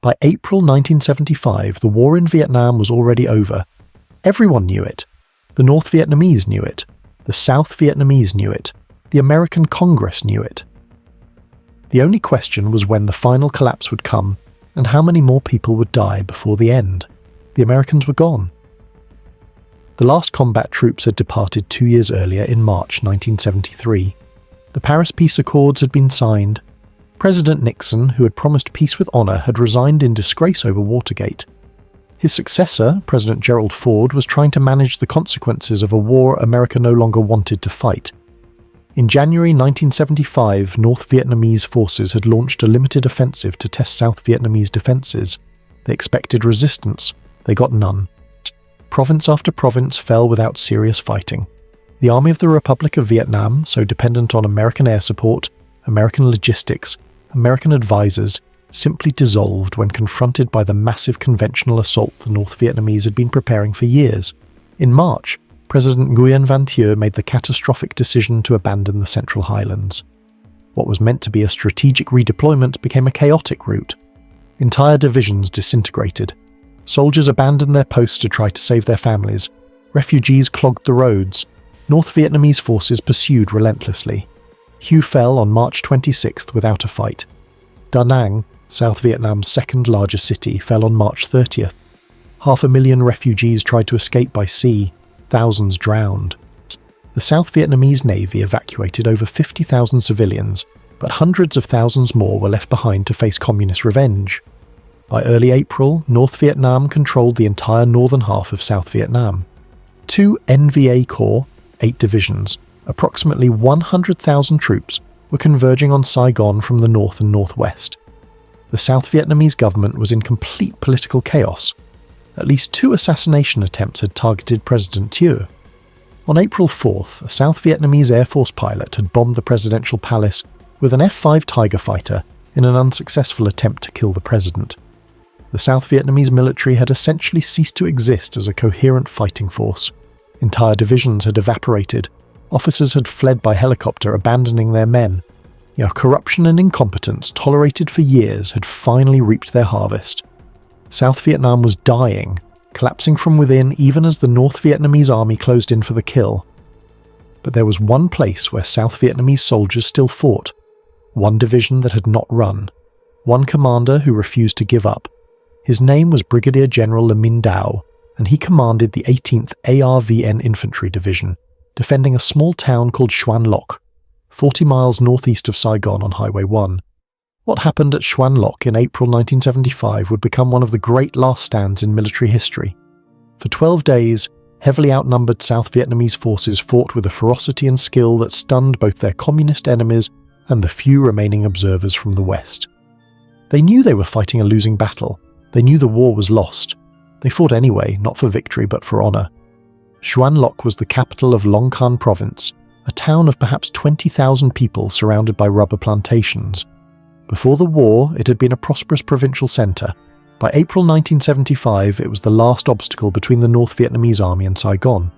By April 1975, the war in Vietnam was already over. Everyone knew it. The North Vietnamese knew it. The South Vietnamese knew it. The American Congress knew it. The only question was when the final collapse would come and how many more people would die before the end. The Americans were gone. The last combat troops had departed 2 years earlier in March 1973. The Paris Peace Accords had been signed. President Nixon, who had promised peace with honour, had resigned in disgrace over Watergate. His successor, President Gerald Ford, was trying to manage the consequences of a war America no longer wanted to fight. In January 1975, North Vietnamese forces had launched a limited offensive to test South Vietnamese defences. They expected resistance. They got none. Province after province fell without serious fighting. The Army of the Republic of Vietnam, so dependent on American air support, American logistics, American advisors, simply dissolved when confronted by the massive conventional assault the North Vietnamese had been preparing for years. In March, President Nguyen Van Thieu made the catastrophic decision to abandon the Central Highlands. What was meant to be a strategic redeployment became a chaotic route. Entire divisions disintegrated. Soldiers abandoned their posts to try to save their families. Refugees clogged the roads. North Vietnamese forces pursued relentlessly. Hue fell on March 26th without a fight. Da Nang, South Vietnam's second largest city, fell on March 30th. 500,000 refugees tried to escape by sea. Thousands drowned. The South Vietnamese Navy evacuated over 50,000 civilians, but hundreds of thousands more were left behind to face communist revenge. By early April, North Vietnam controlled the entire northern half of South Vietnam. 2 NVA Corps, 8 divisions, approximately 100,000 troops were converging on Saigon from the north and northwest. The South Vietnamese government was in complete political chaos. At least 2 assassination attempts had targeted President Thieu. On April 4th, a South Vietnamese Air Force pilot had bombed the presidential palace with an F-5 Tiger fighter in an unsuccessful attempt to kill the president. The South Vietnamese military had essentially ceased to exist as a coherent fighting force. Entire divisions had evaporated. Officers had fled by helicopter, abandoning their men. Corruption and incompetence, tolerated for years, had finally reaped their harvest. South Vietnam was dying, collapsing from within even as the North Vietnamese army closed in for the kill. But there was one place where South Vietnamese soldiers still fought. One division that had not run. One commander who refused to give up. His name was Brigadier General Le Minh Dao, and he commanded the 18th ARVN Infantry Division, defending a small town called Xuan Loc, 40 miles northeast of Saigon on Highway 1. What happened at Xuan Loc in April 1975 would become one of the great last stands in military history. For 12 days, heavily outnumbered South Vietnamese forces fought with a ferocity and skill that stunned both their communist enemies and the few remaining observers from the West. They knew they were fighting a losing battle. They knew the war was lost. They fought anyway, not for victory but for honour. Xuan Loc was the capital of Long Can Province, a town of perhaps 20,000 people surrounded by rubber plantations. Before the war, it had been a prosperous provincial centre. By April 1975, it was the last obstacle between the North Vietnamese army and Saigon.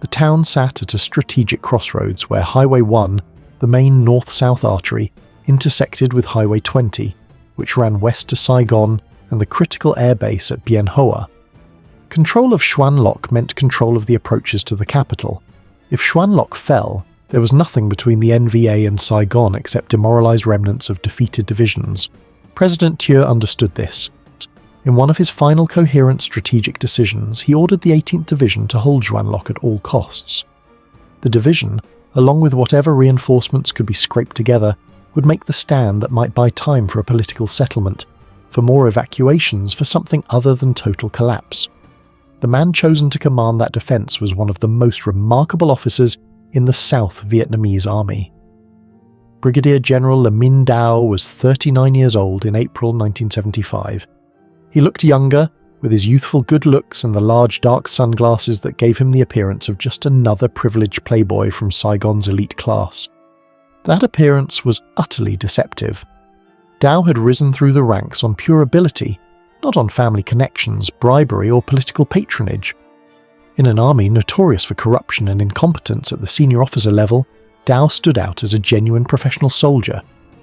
The town sat at a strategic crossroads where Highway 1, the main north-south artery, intersected with Highway 20, which ran west to Saigon and the critical airbase at Bien Hoa. Control of Xuan Loc meant control of the approaches to the capital. If Xuan Loc fell, there was nothing between the NVA and Saigon except demoralized remnants of defeated divisions. President Thieu understood this. In one of his final coherent strategic decisions, he ordered the 18th Division to hold Xuan Loc at all costs. The division, along with whatever reinforcements could be scraped together, would make the stand that might buy time for a political settlement, for more evacuations, for something other than total collapse. The man chosen to command that defence was one of the most remarkable officers in the South Vietnamese army. Brigadier General Le Minh Dao was 39 years old in April 1975. He looked younger, with his youthful good looks and the large dark sunglasses that gave him the appearance of just another privileged playboy from Saigon's elite class. That appearance was utterly deceptive. Dao had risen through the ranks on pure ability, not on family connections, bribery, or political patronage. In an army notorious for corruption and incompetence at the senior officer level, Dao stood out as a genuine professional soldier.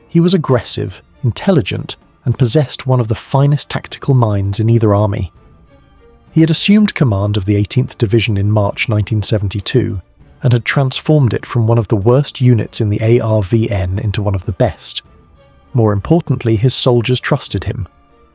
He was aggressive, intelligent, and possessed one of the finest tactical minds in either army. He had assumed command of the 18th Division in March 1972 and had transformed it from one of the worst units in the ARVN into one of the best. More importantly, his soldiers trusted him.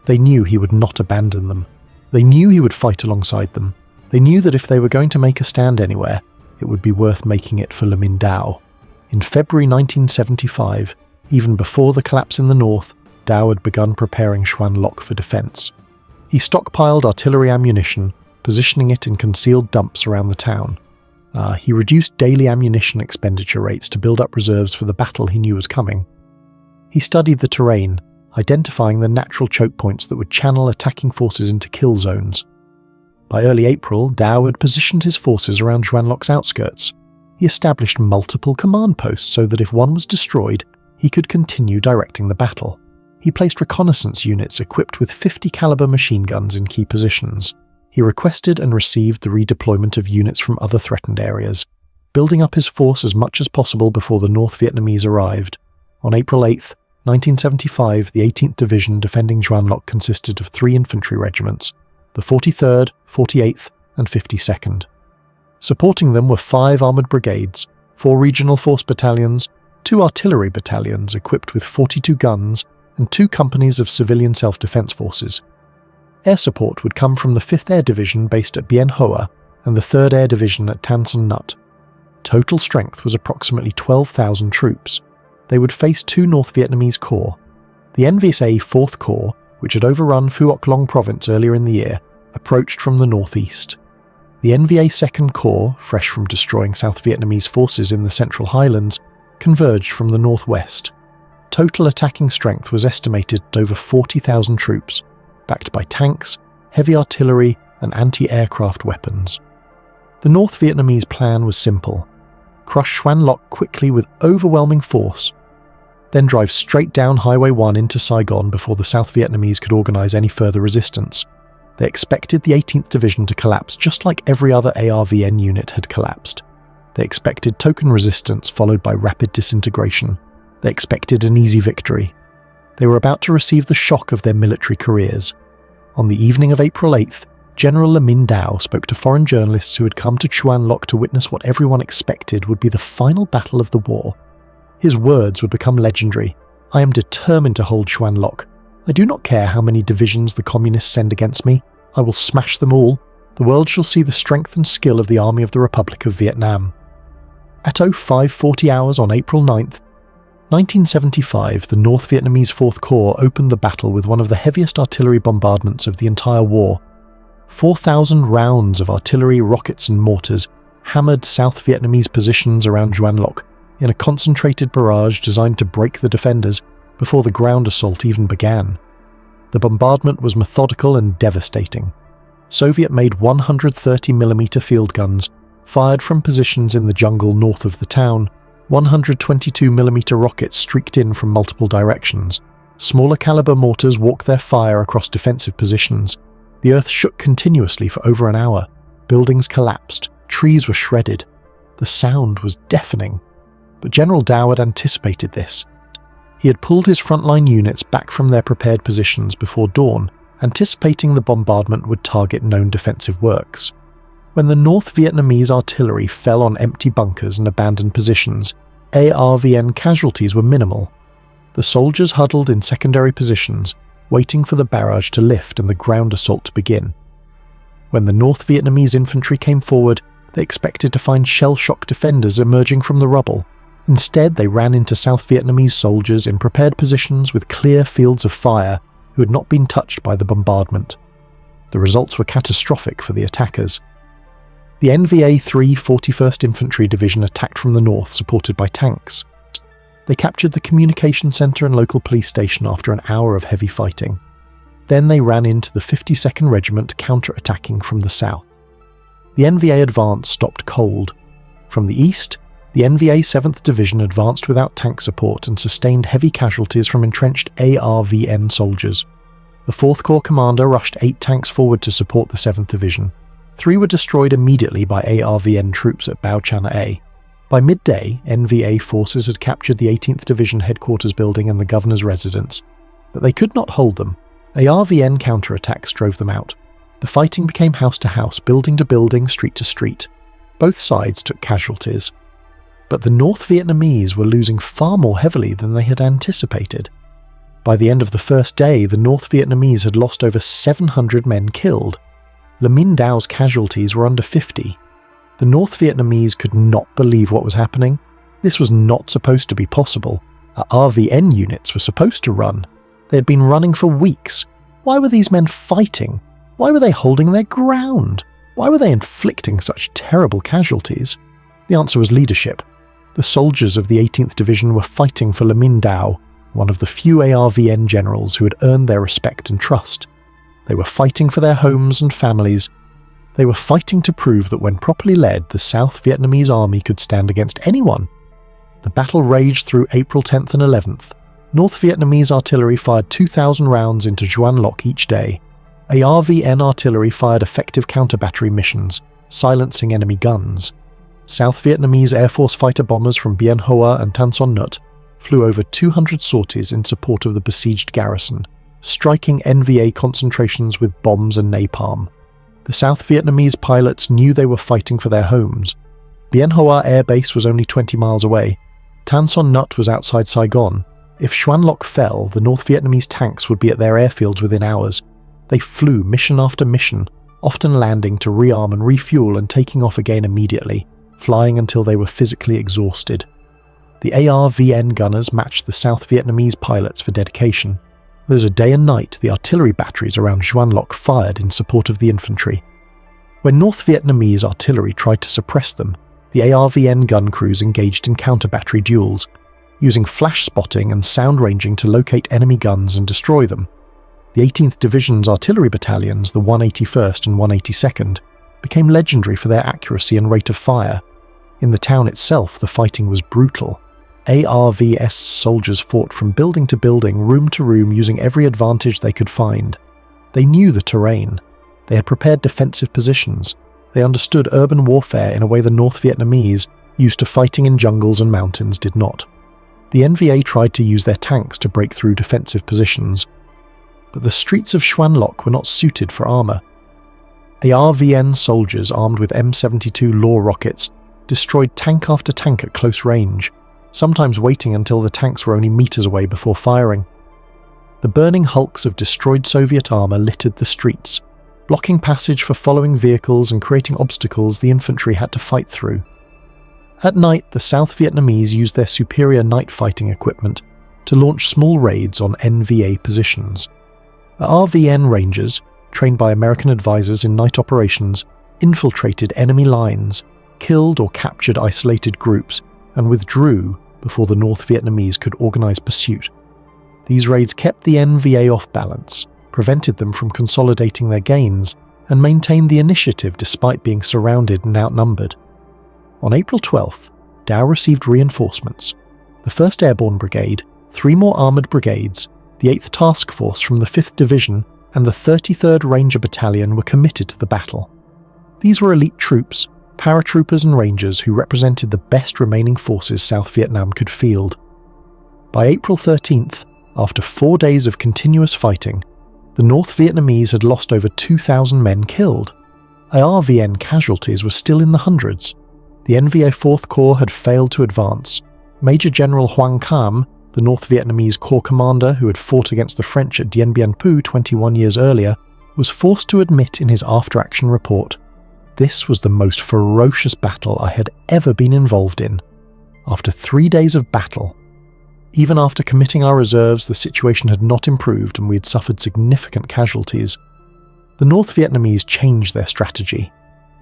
They knew he would not abandon them. They knew he would fight alongside them. They knew that if they were going to make a stand anywhere, it would be worth making it for Le Minh Dao. In February 1975, even before the collapse in the north, Dao had begun preparing Xuan Loc for defence. He stockpiled artillery ammunition, positioning it in concealed dumps around the town. He reduced daily ammunition expenditure rates to build up reserves for the battle he knew was coming. He studied the terrain, identifying the natural choke points that would channel attacking forces into kill zones. By early April, Dao had positioned his forces around Xuan Loc's outskirts. He established multiple command posts so that if one was destroyed, he could continue directing the battle. He placed reconnaissance units equipped with 50 caliber machine guns in key positions. He requested and received the redeployment of units from other threatened areas, building up his force as much as possible before the North Vietnamese arrived. On April 8, 1975, the 18th Division defending Xuan Loc consisted of 3 infantry regiments, the 43rd, 48th, and 52nd. Supporting them were 5 armoured brigades, 4 regional force battalions, 2 artillery battalions equipped with 42 guns, and 2 companies of civilian self-defence forces. Air support would come from the 5th Air Division based at Bien Hoa and the 3rd Air Division at Tan Son Nut. Total strength was approximately 12,000 troops. They would face 2 North Vietnamese corps. The NVA 4th Corps, which had overrun Phu Oc Long Province earlier in the year, approached from the northeast. The NVA 2nd Corps, fresh from destroying South Vietnamese forces in the Central Highlands, converged from the northwest. Total attacking strength was estimated at over 40,000 troops, backed by tanks, heavy artillery, and anti-aircraft weapons. The North Vietnamese plan was simple: crush Xuan Loc quickly with overwhelming force, then drive straight down Highway 1 into Saigon before the South Vietnamese could organise any further resistance. They expected the 18th Division to collapse just like every other ARVN unit had collapsed. They expected token resistance followed by rapid disintegration. They expected an easy victory. They were about to receive the shock of their military careers. On the evening of April 8th, General Le Minh Dao spoke to foreign journalists who had come to Xuan Loc to witness what everyone expected would be the final battle of the war. His words would become legendary. "I am determined to hold Xuan Loc. I do not care how many divisions the communists send against me. I will smash them all. The world shall see the strength and skill of the Army of the Republic of Vietnam." At 0540 hours on April 9th, 1975, the North Vietnamese 4th Corps opened the battle with one of the heaviest artillery bombardments of the entire war. 4,000 rounds of artillery, rockets and mortars hammered South Vietnamese positions around Xuan Loc in a concentrated barrage designed to break the defenders before the ground assault even began. The bombardment was methodical and devastating. Soviet-made 130mm field guns fired from positions in the jungle north of the town. 122mm rockets streaked in from multiple directions. Smaller caliber mortars walked their fire across defensive positions. The earth shook continuously for over an hour. Buildings collapsed. Trees were shredded. The sound was deafening. But General Dao had anticipated this. He had pulled his frontline units back from their prepared positions before dawn, anticipating the bombardment would target known defensive works. When the North Vietnamese artillery fell on empty bunkers and abandoned positions, ARVN casualties were minimal. The soldiers huddled in secondary positions, waiting for the barrage to lift and the ground assault to begin. When the North Vietnamese infantry came forward, they expected to find shell-shock defenders emerging from the rubble. Instead, they ran into South Vietnamese soldiers in prepared positions with clear fields of fire who had not been touched by the bombardment. The results were catastrophic for the attackers. The NVA 3 41st Infantry Division attacked from the north, supported by tanks. They captured the communication centre and local police station after an hour of heavy fighting. Then they ran into the 52nd Regiment counter-attacking from the south. The NVA advance stopped cold. From the east, the NVA 7th Division advanced without tank support and sustained heavy casualties from entrenched ARVN soldiers. The 4th Corps commander rushed 8 tanks forward to support the 7th Division. 3 were destroyed immediately by ARVN troops at Bao Chan A. By midday, NVA forces had captured the 18th Division headquarters building and the governor's residence. But they could not hold them. ARVN counterattacks drove them out. The fighting became house to house, building to building, street to street. Both sides took casualties. But the North Vietnamese were losing far more heavily than they had anticipated. By the end of the first day, the North Vietnamese had lost over 700 men killed. Le Minh Dao's casualties were under 50. The North Vietnamese could not believe what was happening. This was not supposed to be possible. ARVN units were supposed to run. They had been running for weeks. Why were these men fighting? Why were they holding their ground? Why were they inflicting such terrible casualties? The answer was leadership. The soldiers of the 18th Division were fighting for Le Minh Dao, one of the few ARVN generals who had earned their respect and trust. They were fighting for their homes and families. They were fighting to prove that when properly led, the South Vietnamese army could stand against anyone. The battle raged through April 10th and 11th. North Vietnamese artillery fired 2,000 rounds into Xuan Loc each day. ARVN artillery fired effective counter-battery missions, silencing enemy guns. South Vietnamese Air Force fighter bombers from Bien Hoa and Tan Son Nhut flew over 200 sorties in support of the besieged garrison, striking NVA concentrations with bombs and napalm. The South Vietnamese pilots knew they were fighting for their homes. Bien Hoa Air Base was only 20 miles away. Tan Son Nhut was outside Saigon. If Xuan Loc fell, the North Vietnamese tanks would be at their airfields within hours. They flew mission after mission, often landing to rearm and refuel and taking off again immediately, flying until they were physically exhausted. The ARVN gunners matched the South Vietnamese pilots for dedication. Those a day and night, the artillery batteries around Xuan Loc fired in support of the infantry. When North Vietnamese artillery tried to suppress them, the ARVN gun crews engaged in counter-battery duels, using flash spotting and sound ranging to locate enemy guns and destroy them. The 18th Division's artillery battalions, the 181st and 182nd, became legendary for their accuracy and rate of fire. In the town itself, the fighting was brutal. ARVS soldiers fought from building to building, room to room, using every advantage they could find. They knew the terrain. They had prepared defensive positions. They understood urban warfare in a way the North Vietnamese, used to fighting in jungles and mountains, did not. The NVA tried to use their tanks to break through defensive positions, but the streets of Xuan Loc were not suited for armour. ARVN soldiers armed with M72 Law rockets destroyed tank after tank at close range, sometimes waiting until the tanks were only meters away before firing. The burning hulks of destroyed Soviet armour littered the streets, blocking passage for following vehicles and creating obstacles the infantry had to fight through. At night, the South Vietnamese used their superior night fighting equipment to launch small raids on NVA positions. ARVN Rangers, trained by American advisors in night operations, infiltrated enemy lines, killed or captured isolated groups, and withdrew before the North Vietnamese could organize pursuit. These raids kept the NVA off balance, prevented them from consolidating their gains, and maintained the initiative despite being surrounded and outnumbered. On April 12th, Dao received reinforcements. The 1st Airborne Brigade, 3 more armoured brigades, the 8th Task Force from the 5th Division, and the 33rd Ranger Battalion were committed to the battle. These were elite troops, paratroopers and rangers who represented the best remaining forces South Vietnam could field. By April 13th, after 4 days of continuous fighting, the North Vietnamese had lost over 2,000 men killed. ARVN casualties were still in the hundreds. The NVA 4th Corps had failed to advance. Major General Hoang Cam, the North Vietnamese Corps commander who had fought against the French at Dien Bien Phu 21 years earlier, was forced to admit in his after-action report, "This was the most ferocious battle I had ever been involved in." After 3 days of battle, even after committing our reserves, the situation had not improved and we had suffered significant casualties. The North Vietnamese changed their strategy.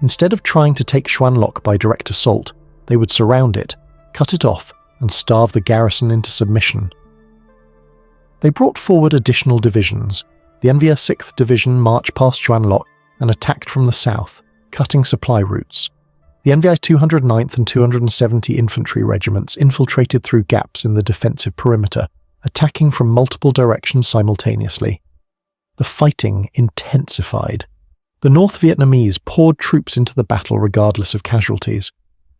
Instead of trying to take Xuan Loc by direct assault, they would surround it, cut it off, and starve the garrison into submission. They brought forward additional divisions. The NVA 6th Division marched past Xuan Loc and attacked from the south, cutting supply routes. The NVA 209th and 270 infantry regiments infiltrated through gaps in the defensive perimeter, attacking from multiple directions simultaneously. The fighting intensified. The North Vietnamese poured troops into the battle regardless of casualties.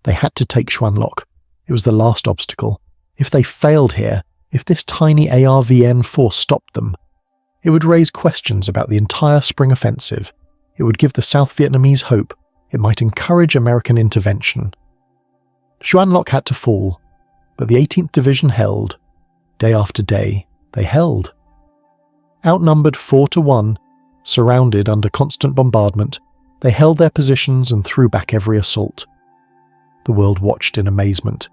They had to take Xuan Loc. It was the last obstacle. If they failed here, If this tiny ARVN force stopped them, it would raise questions about the entire spring offensive. It would give the South Vietnamese hope. It might encourage American intervention. Xuan Loc had to fall, but the 18th Division held. Day after day, they held. Outnumbered 4-1, surrounded under constant bombardment, they held their positions and threw back every assault. The world watched in amazement.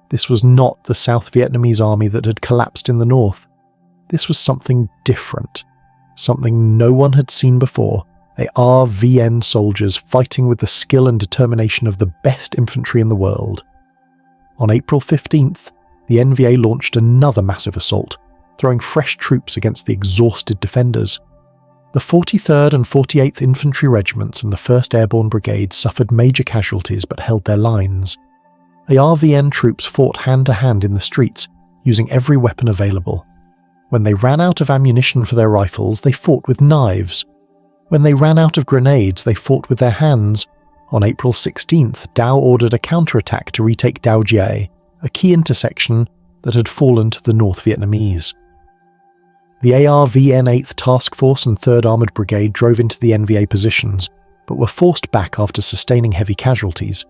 This was not the South Vietnamese army that had collapsed in the north. This was something different, something no one had seen before. ARVN soldiers fighting with the skill and determination of the best infantry in the world. On April 15th, the NVA launched another massive assault, throwing fresh troops against the exhausted defenders. The 43rd and 48th Infantry Regiments and the 1st Airborne Brigade suffered major casualties but held their lines. ARVN troops fought hand-to-hand in the streets, using every weapon available. When they ran out of ammunition for their rifles, they fought with knives. When they ran out of grenades, they fought with their hands. On April 16th, Dao ordered a counterattack to retake Dao Giay, a key intersection that had fallen to the North Vietnamese. The ARVN 8th Task Force and 3rd Armoured Brigade drove into the NVA positions, but were forced back after sustaining heavy casualties.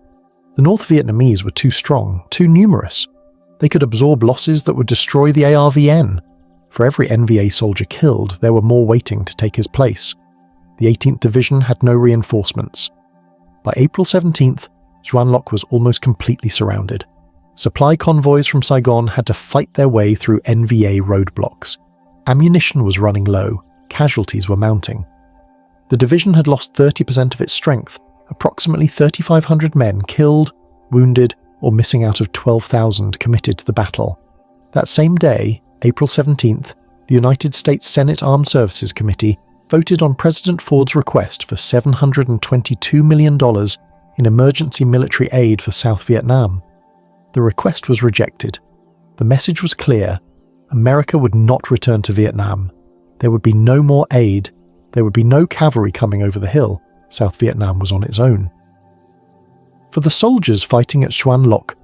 The North Vietnamese were too strong, too numerous. They could absorb losses that would destroy the ARVN. For every NVA soldier killed, there were more waiting to take his place. The 18th Division had no reinforcements. By April 17th, Xuan Loc was almost completely surrounded. Supply convoys from Saigon had to fight their way through NVA roadblocks. Ammunition was running low, casualties were mounting. The division had lost 30% of its strength, approximately 3,500 men killed, wounded, or missing out of 12,000 committed to the battle. That same day, April 17th, the United States Senate Armed Services Committee voted on President Ford's request for $722 million in emergency military aid for South Vietnam. The request was rejected. The message was clear. America would not return to Vietnam. There would be no more aid. There would be no cavalry coming over the hill. South Vietnam was on its own. For the soldiers fighting at Xuan Loc,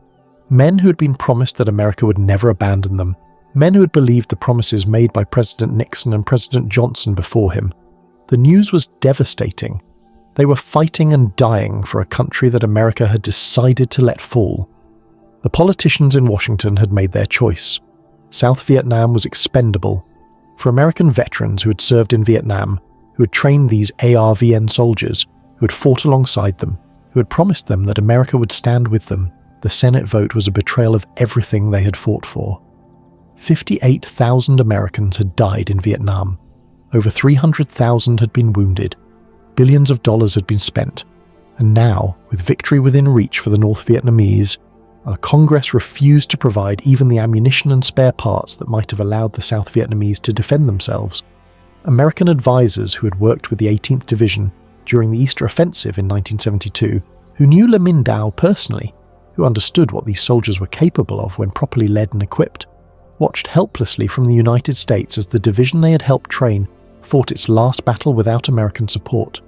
men who had been promised that America would never abandon them, men who had believed the promises made by President Nixon and President Johnson before him, the news was devastating. They were fighting and dying for a country that America had decided to let fall. The politicians in Washington had made their choice. South Vietnam was expendable. For American veterans who had served in Vietnam, who had trained these ARVN soldiers, who had fought alongside them, who had promised them that America would stand with them, the Senate vote was a betrayal of everything they had fought for. 58,000 Americans had died in Vietnam. Over 300,000 had been wounded. Billions of dollars had been spent. And now, with victory within reach for the North Vietnamese, our Congress refused to provide even the ammunition and spare parts that might have allowed the South Vietnamese to defend themselves. American advisors who had worked with the 18th Division during the Easter Offensive in 1972, who knew Le Minh Dao personally, who understood what these soldiers were capable of when properly led and equipped, watched helplessly from the United States as the division they had helped train fought its last battle without American support.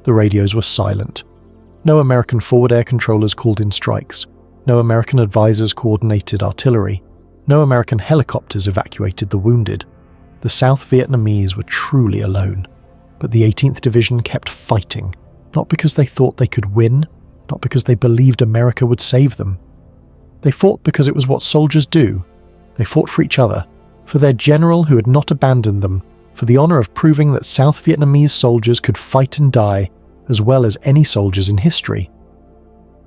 The radios were silent. No American forward air controllers called in strikes. No American advisors coordinated artillery. No American helicopters evacuated the wounded. The South Vietnamese were truly alone. But the 18th Division kept fighting, not because they thought they could win, not because they believed America would save them. They fought because it was what soldiers do. They fought for each other, for their general who had not abandoned them, for the honor of proving that South Vietnamese soldiers could fight and die, as well as any soldiers in history.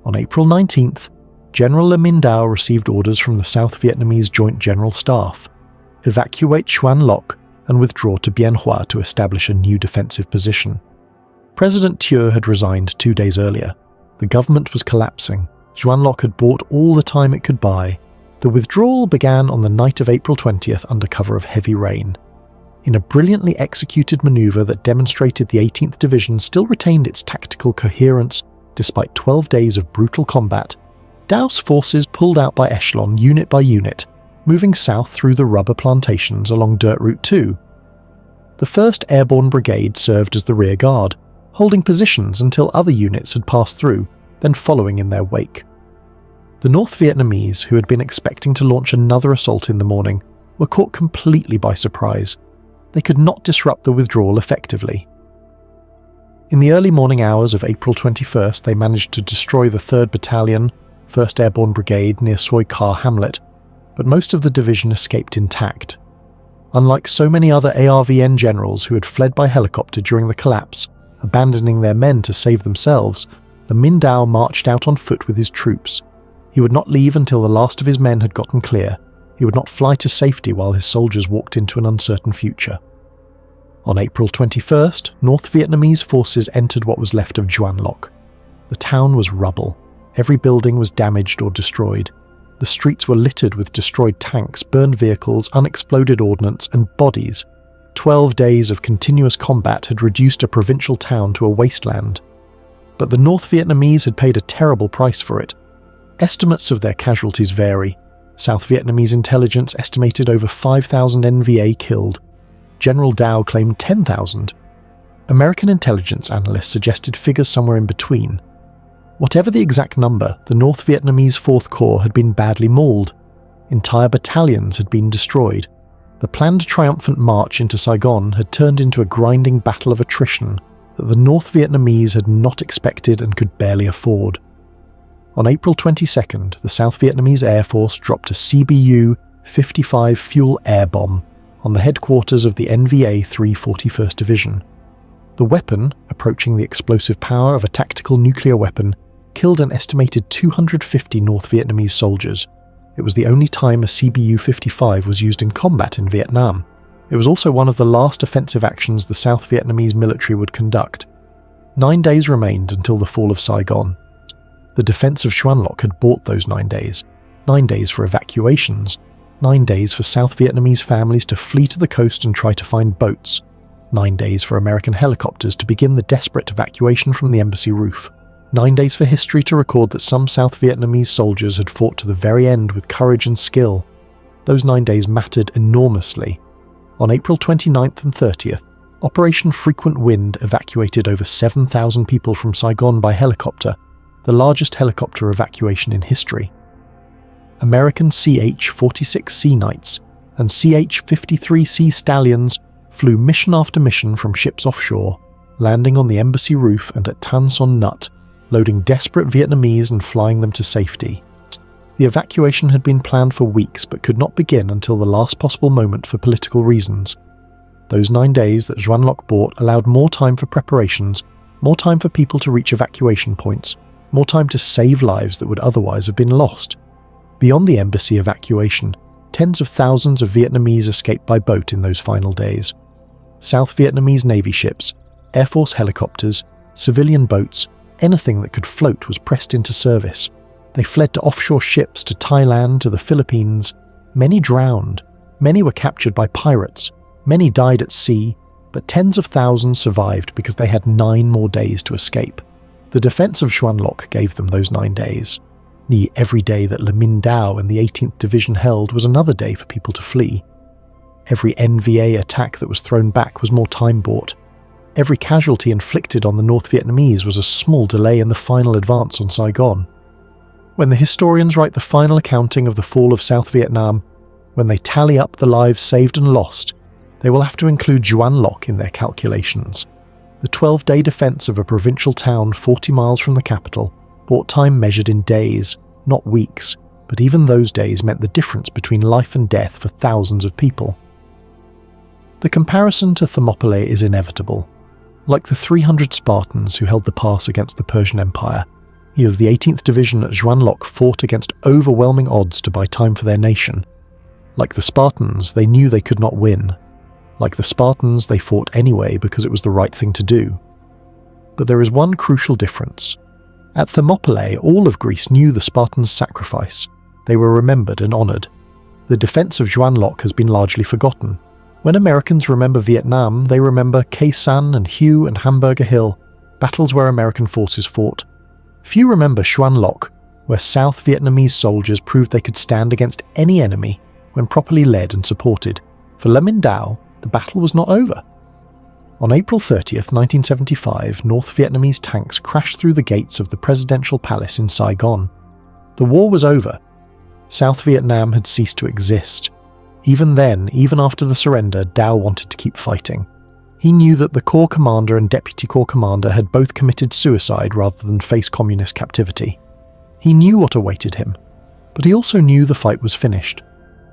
On April 19th, General Le Minh Dao received orders from the South Vietnamese Joint General Staff: evacuate Xuan Loc and withdraw to Bien Hoa to establish a new defensive position. President Thieu had resigned 2 days earlier. The government was collapsing. Xuan Loc had bought all the time it could buy. The withdrawal began on the night of April 20th under cover of heavy rain. In a brilliantly executed maneuver that demonstrated the 18th Division still retained its tactical coherence despite 12 days of brutal combat, Dao's forces pulled out by echelon unit by unit, moving south through the rubber plantations along Dirt Route 2. The 1st Airborne Brigade served as the rear guard, holding positions until other units had passed through, then following in their wake. The North Vietnamese, who had been expecting to launch another assault in the morning, were caught completely by surprise. They could not disrupt the withdrawal effectively. In the early morning hours of April 21st, they managed to destroy the 3rd Battalion, 1st Airborne Brigade near Soi Kar Hamlet, but most of the division escaped intact. Unlike so many other ARVN generals who had fled by helicopter during the collapse, abandoning their men to save themselves, Le Minh Dao marched out on foot with his troops. He would not leave until the last of his men had gotten clear. He would not fly to safety while his soldiers walked into an uncertain future. On April 21st, North Vietnamese forces entered what was left of Xuan Loc. The town was rubble. Every building was damaged or destroyed. The streets were littered with destroyed tanks, burned vehicles, unexploded ordnance, and bodies. 12 days of continuous combat had reduced a provincial town to a wasteland. But the North Vietnamese had paid a terrible price for it. Estimates of their casualties vary. South Vietnamese intelligence estimated over 5,000 NVA killed. General Dao claimed 10,000. American intelligence analysts suggested figures somewhere in between. Whatever the exact number, the North Vietnamese 4th Corps had been badly mauled. Entire battalions had been destroyed. The planned triumphant march into Saigon had turned into a grinding battle of attrition that the North Vietnamese had not expected and could barely afford. On April 22nd, the South Vietnamese Air Force dropped a CBU-55 fuel air bomb on the headquarters of the NVA 341st Division. The weapon, approaching the explosive power of a tactical nuclear weapon, killed an estimated 250 North Vietnamese soldiers. It was the only time a CBU-55 was used in combat in Vietnam. It was also one of the last offensive actions the South Vietnamese military would conduct. 9 days remained until the fall of Saigon. The defense of Xuan Loc had bought those 9 days. 9 days for evacuations. 9 days for South Vietnamese families to flee to the coast and try to find boats. 9 days for American helicopters to begin the desperate evacuation from the embassy roof. 9 days for history to record that some South Vietnamese soldiers had fought to the very end with courage and skill. Those 9 days mattered enormously. On April 29th and 30th, Operation Frequent Wind evacuated over 7,000 people from Saigon by helicopter, the largest helicopter evacuation in history. American CH-46C Knights and CH-53C Stallions flew mission after mission from ships offshore, landing on the embassy roof and at Tan Son Nut, loading desperate Vietnamese and flying them to safety. The evacuation had been planned for weeks but could not begin until the last possible moment for political reasons. Those 9 days that Xuan Loc bought allowed more time for preparations, more time for people to reach evacuation points, more time to save lives that would otherwise have been lost. Beyond the embassy evacuation, tens of thousands of Vietnamese escaped by boat in those final days. South Vietnamese Navy ships, Air Force helicopters, civilian boats, anything that could float was pressed into service. They fled to offshore ships to Thailand, to the Philippines. Many drowned. Many were captured by pirates. Many died at sea, but tens of thousands survived because they had 9 more days to escape. The defense of Xuan Loc gave them those 9 days. Every day that Le Minh Dao and the 18th Division held was another day for people to flee. Every NVA attack that was thrown back was more time bought. Every casualty inflicted on the North Vietnamese was a small delay in the final advance on Saigon. When the historians write the final accounting of the fall of South Vietnam, when they tally up the lives saved and lost, they will have to include Xuan Loc in their calculations. The 12-day defense of a provincial town 40 miles from the capital bought time measured in days, not weeks, but even those days meant the difference between life and death for thousands of people. The comparison to Thermopylae is inevitable. Like the 300 Spartans who held the pass against the Persian Empire, either the 18th Division at Xuan Loc fought against overwhelming odds to buy time for their nation. Like the Spartans, they knew they could not win. Like the Spartans, they fought anyway because it was the right thing to do. But there is one crucial difference. At Thermopylae, all of Greece knew the Spartans' sacrifice. They were remembered and honoured. The defence of Xuan Loc has been largely forgotten. When Americans remember Vietnam, they remember Khe Sanh and Hue and Hamburger Hill, battles where American forces fought. Few remember Xuan Loc, where South Vietnamese soldiers proved they could stand against any enemy when properly led and supported. For Le Minh Dao, the battle was not over. On April 30th, 1975, North Vietnamese tanks crashed through the gates of the presidential palace in Saigon. The war was over. South Vietnam had ceased to exist. Even then, even after the surrender, Dow wanted to keep fighting. He knew that the Corps Commander and Deputy Corps Commander had both committed suicide rather than face communist captivity. He knew what awaited him, but he also knew the fight was finished.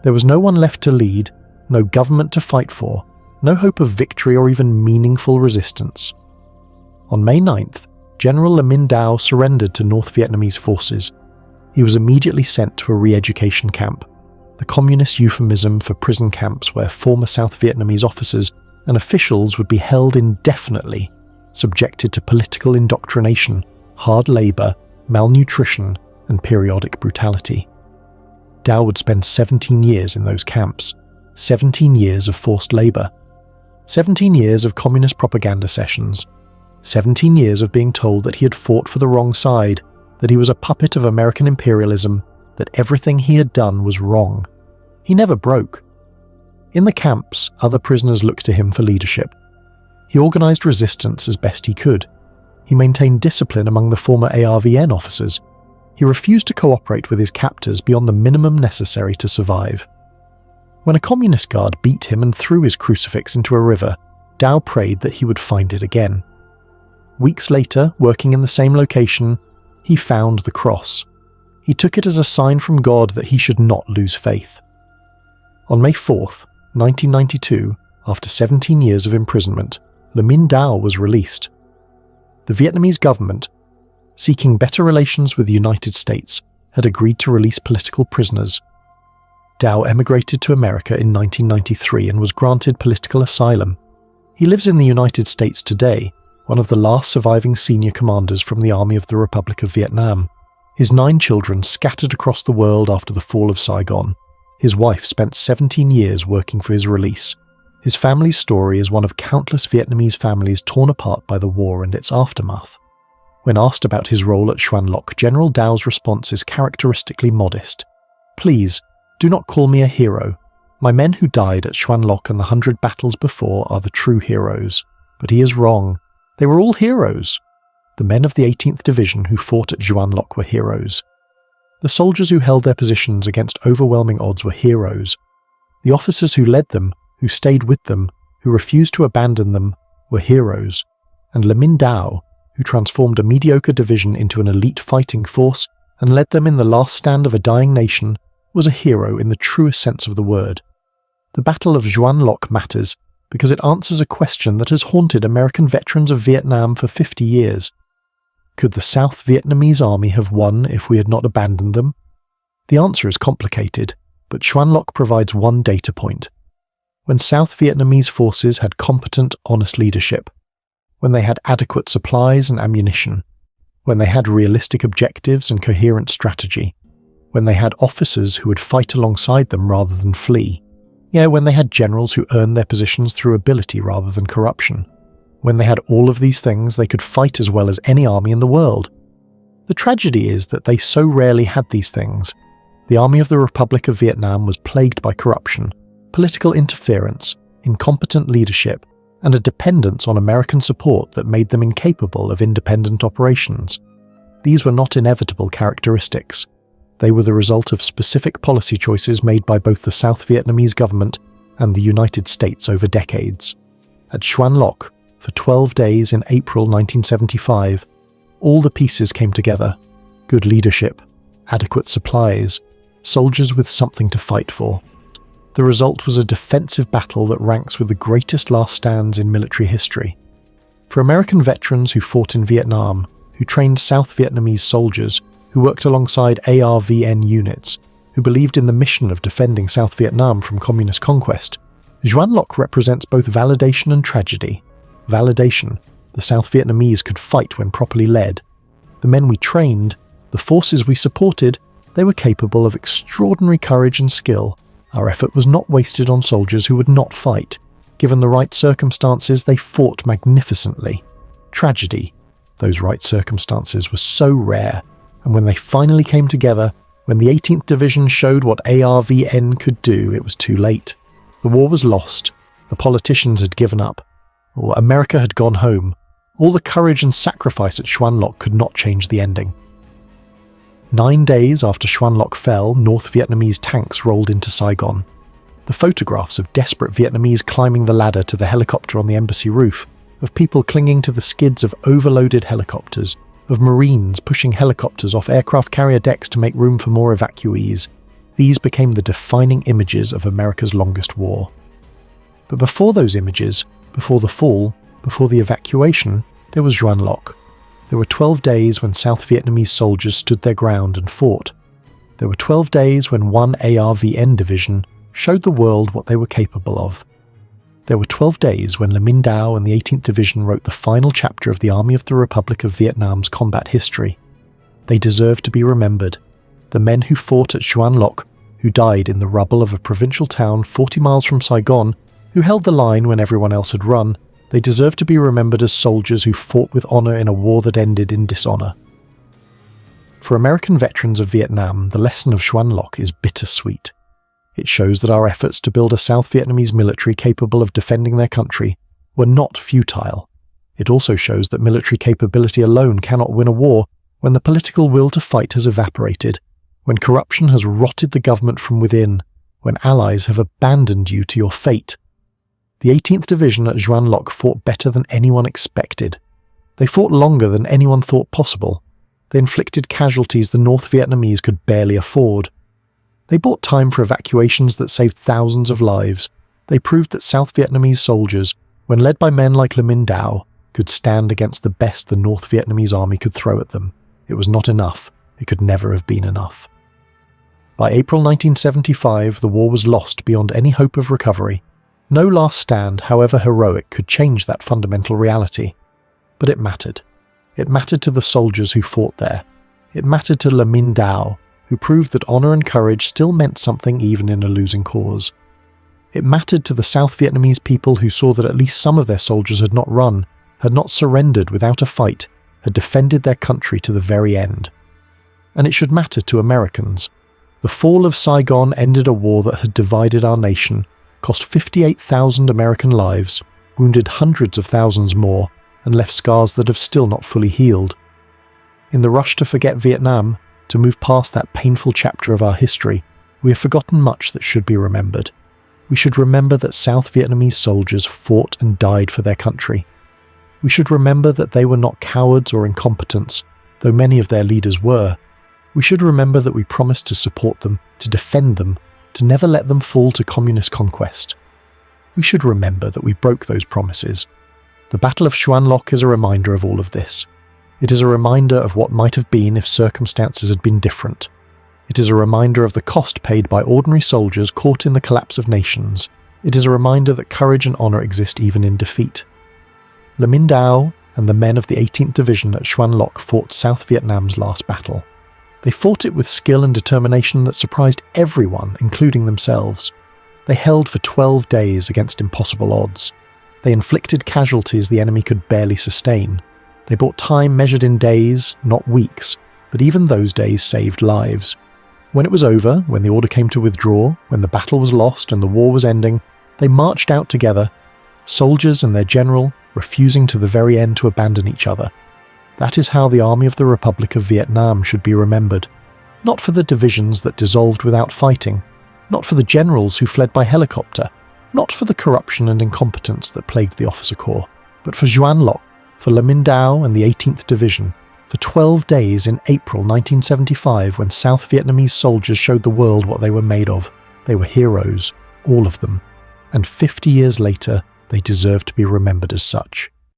There was no one left to lead, no government to fight for, no hope of victory or even meaningful resistance. On May 9th, General Le Minh Dow surrendered to North Vietnamese forces. He was immediately sent to a re-education camp, the communist euphemism for prison camps where former South Vietnamese officers and officials would be held indefinitely, subjected to political indoctrination, hard labour, malnutrition, and periodic brutality. Dow would spend 17 years in those camps, 17 years of forced labour, 17 years of communist propaganda sessions, 17 years of being told that he had fought for the wrong side, that he was a puppet of American imperialism, that everything he had done was wrong. He never broke. In the camps, other prisoners looked to him for leadership. He organised resistance as best he could. He maintained discipline among the former ARVN officers. He refused to cooperate with his captors beyond the minimum necessary to survive. When a communist guard beat him and threw his crucifix into a river, Dow prayed that he would find it again. Weeks later, working in the same location, he found the cross. He took it as a sign from God that he should not lose faith. On May 4th, 1992, after 17 years of imprisonment, Le Minh Dow was released. The Vietnamese government, seeking better relations with the United States, had agreed to release political prisoners. Dow emigrated to America in 1993 and was granted political asylum. He lives in the United States today, one of the last surviving senior commanders from the Army of the Republic of Vietnam. His 9 children scattered across the world after the fall of Saigon. His wife spent 17 years working for his release. His family's story is one of countless Vietnamese families torn apart by the war and its aftermath. When asked about his role at Xuan Loc, General Dow's response is characteristically modest. "Please, do not call me a hero. My men who died at Xuan Loc and the 100 battles before are the true heroes." But he is wrong. They were all heroes. The men of the 18th Division who fought at Xuan Loc were heroes. The soldiers who held their positions against overwhelming odds were heroes. The officers who led them, who stayed with them, who refused to abandon them, were heroes. And Le Minh Dow, who transformed a mediocre division into an elite fighting force and led them in the last stand of a dying nation, was a hero in the truest sense of the word. The Battle of Xuan Loc matters because it answers a question that has haunted American veterans of Vietnam for 50 years. Could the South Vietnamese army have won if we had not abandoned them? The answer is complicated, but Xuan Loc provides one data point. When South Vietnamese forces had competent, honest leadership, when they had adequate supplies and ammunition, when they had realistic objectives and coherent strategy, when they had officers who would fight alongside them rather than flee, when they had generals who earned their positions through ability rather than corruption. When they had all of these things, they could fight as well as any army in the world. The tragedy is that they so rarely had these things. The Army of the Republic of Vietnam was plagued by corruption, political interference, incompetent leadership, and a dependence on American support that made them incapable of independent operations. These were not inevitable characteristics. They were the result of specific policy choices made by both the South Vietnamese government and the United States over decades. At Xuan Loc, for 12 days in April 1975, all the pieces came together: good leadership, adequate supplies, soldiers with something to fight for. The result was a defensive battle that ranks with the greatest last stands in military history. For American veterans who fought in Vietnam, who trained South Vietnamese soldiers, who worked alongside ARVN units, who believed in the mission of defending South Vietnam from communist conquest, Xuan Loc represents both validation and tragedy. Validation: the South Vietnamese could fight when properly led. The men we trained, the forces we supported, they were capable of extraordinary courage and skill. Our effort was not wasted on soldiers who would not fight. Given the right circumstances, they fought magnificently. Tragedy: those right circumstances were so rare, and when they finally came together, when the 18th Division showed what ARVN could do, it was too late. The war was lost. The politicians had given up. America had gone home. All the courage and sacrifice at Xuan Loc could not change the ending. 9 days after Xuan Loc fell, North Vietnamese tanks rolled into Saigon. The photographs of desperate Vietnamese climbing the ladder to the helicopter on the embassy roof, of people clinging to the skids of overloaded helicopters, of Marines pushing helicopters off aircraft carrier decks to make room for more evacuees, these became the defining images of America's longest war. But before those images, before the fall, before the evacuation, there was Xuan Loc. There were 12 days when South Vietnamese soldiers stood their ground and fought. There were 12 days when one ARVN Division showed the world what they were capable of. There were 12 days when Le Minh Dao and the 18th Division wrote the final chapter of the Army of the Republic of Vietnam's combat history. They deserve to be remembered. The men who fought at Xuan Loc, who died in the rubble of a provincial town 40 miles from Saigon, who held the line when everyone else had run, they deserve to be remembered as soldiers who fought with honour in a war that ended in dishonour. For American veterans of Vietnam, the lesson of Xuan Loc is bittersweet. It shows that our efforts to build a South Vietnamese military capable of defending their country were not futile. It also shows that military capability alone cannot win a war when the political will to fight has evaporated, when corruption has rotted the government from within, when allies have abandoned you to your fate. The 18th Division at Xuan Loc fought better than anyone expected. They fought longer than anyone thought possible. They inflicted casualties the North Vietnamese could barely afford. They bought time for evacuations that saved thousands of lives. They proved that South Vietnamese soldiers, when led by men like Le Minh Dao, could stand against the best the North Vietnamese army could throw at them. It was not enough. It could never have been enough. By April 1975, the war was lost beyond any hope of recovery. No last stand, however heroic, could change that fundamental reality. But it mattered. It mattered to the soldiers who fought there. It mattered to Le Minh Dao, who proved that honour and courage still meant something even in a losing cause. It mattered to the South Vietnamese people who saw that at least some of their soldiers had not run, had not surrendered without a fight, had defended their country to the very end. And it should matter to Americans. The fall of Saigon ended a war that had divided our nation, cost 58,000 American lives, wounded hundreds of thousands more, and left scars that have still not fully healed. In the rush to forget Vietnam, to move past that painful chapter of our history, we have forgotten much that should be remembered. We should remember that South Vietnamese soldiers fought and died for their country. We should remember that they were not cowards or incompetents, though many of their leaders were. We should remember that we promised to support them, to defend them, to never let them fall to communist conquest. We should remember that we broke those promises. The Battle of Xuan Loc is a reminder of all of this. It is a reminder of what might have been if circumstances had been different. It is a reminder of the cost paid by ordinary soldiers caught in the collapse of nations. It is a reminder that courage and honour exist even in defeat. Le Minh Dao and the men of the 18th Division at Xuan Loc fought South Vietnam's last battle. They fought it with skill and determination that surprised everyone, including themselves. They held for 12 days against impossible odds. They inflicted casualties the enemy could barely sustain. They bought time measured in days, not weeks, but even those days saved lives. When it was over, when the order came to withdraw, when the battle was lost and the war was ending, they marched out together, soldiers and their general refusing to the very end to abandon each other. That is how the Army of the Republic of Vietnam should be remembered. Not for the divisions that dissolved without fighting, not for the generals who fled by helicopter, not for the corruption and incompetence that plagued the officer corps, but for Xuan Loc, for Le Minh Dao and the 18th Division, for 12 days in April 1975 when South Vietnamese soldiers showed the world what they were made of. They were heroes, all of them, and 50 years later they deserve to be remembered as such.